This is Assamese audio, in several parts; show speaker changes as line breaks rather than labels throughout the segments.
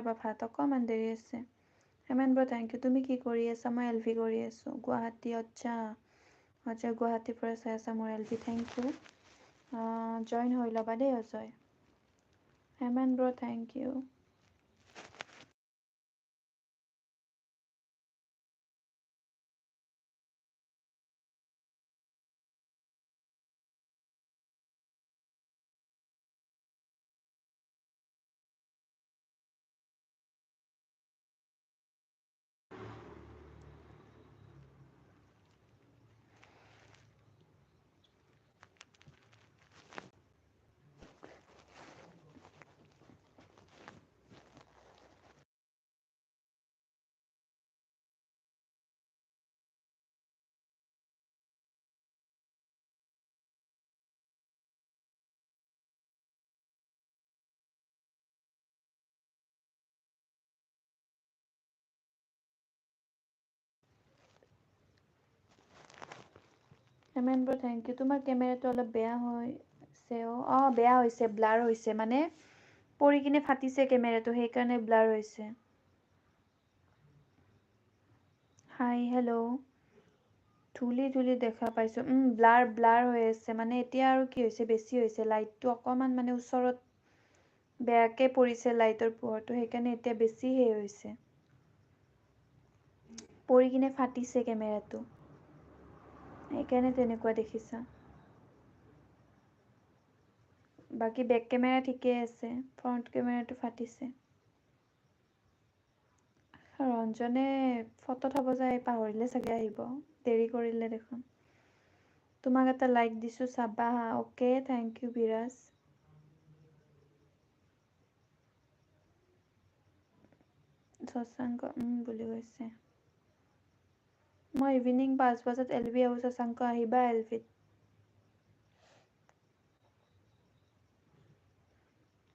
খাবা ভাত অকণমান দেৰি আছে হেমেন ব্ৰ থেংক ইউ তুমি কি কৰি আছা মই এলভি কৰি আছোঁ গুৱাহাটী আচ্ছা আচ্ছা গুৱাহাটীৰ পৰা চাই আছা মোৰ এলভি থেংক ইউ জইন হৈ ল'বা দেই অজয় হেমেন ব্ৰ থেংক ইউ হেমেন ব্ৰ থেংক ইউ তোমাৰ কেমেৰাটো অলপ বেয়া হৈছে বেয়া হৈছে ব্লাৰ হৈছে মানে পৰি কিনে ফাটিছে কেমেৰাটো সেইকাৰণে ব্লাৰ হৈছে হাই হেল্ল' ধূলি ধূলি দেখা পাইছোঁ ব্লাৰ হৈ আছে মানে এতিয়া আৰু কি হৈছে বেছি হৈছে লাইটটো অকণমান মানে ওচৰত বেয়াকে পৰিছে লাইটৰ পোহৰটো সেইকাৰণে এতিয়া বেছি হৈছে পৰি কিনে ফাটিছে কেমেৰাটো সেইকাৰণে তেনেকুৱা দেখিছা বাকী বেক কেমেৰা ঠিকেই আছে ফ্ৰণ্ট কেমেৰাটো ফাটিছে ৰঞ্জনে ফটো থব যায় পাহৰিলে চাগে আহিব দেৰি কৰিলে দেখোন তোমাক এটা লাইক দিছোঁ চাবা হা অ'কে থেংক ইউ বিৰাজ শশাংক বুলি কৈছে মই ইভিনিং 5 বজাত এলভি আহোঁ শশাংক আহিবা এলভিত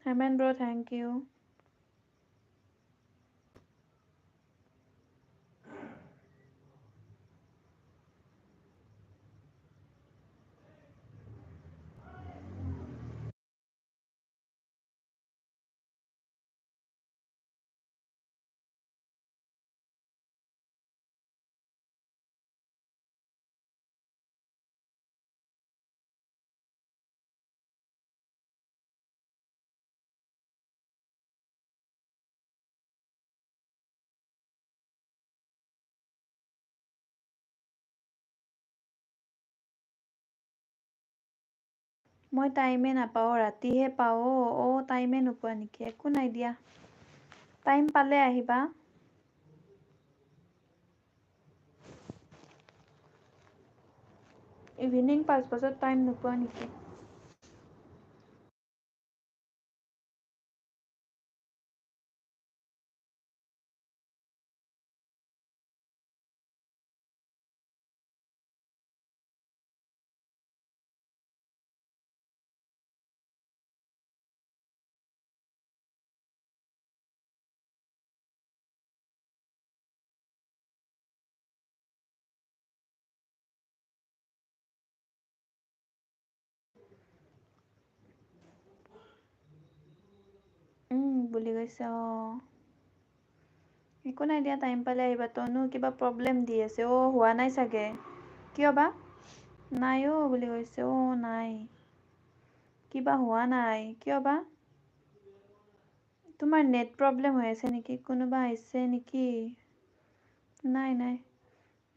হেমেন ব্ৰ থেংক ইউ মই টাইমে নাপাওঁ ৰাতিহে পাওঁ টাইমে নোপোৱা নেকি একো নাই দিয়া টাইম পালে আহিবা ইভিনিং 5 বজাত টাইম নোপোৱা নেকি বুলি কৈছে একো নাই দিয়া টাইম পালে আহিবা তনো কিবা প্ৰব্লেম দি আছে হোৱা নাই চাগে কিয় বা নাই বুলি কৈছে নাই কিবা হোৱা নাই কিয় বা তোমাৰ নেট প্ৰব্লেম হৈ আছে নেকি কোনোবা আহিছে নেকি নাই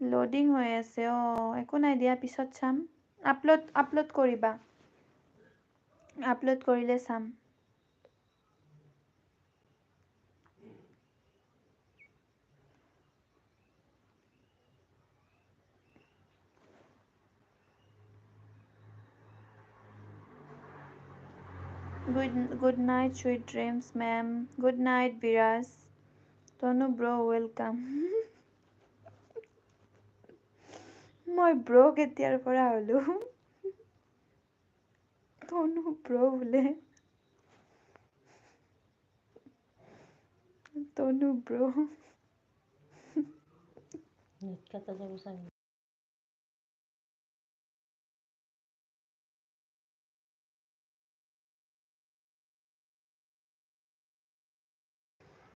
লোডিং হৈ আছে একো নাই দিয়া পিছত চাম আপলোড কৰিবা আপলোড কৰিলে চাম Good night, sweet dreams, ma'am. Good night, Viras. Tonu bro, welcome. মই ব্ৰ কেতিয়াৰ পৰা হলো তনু ব্ৰ বোলে তনু ব্ৰ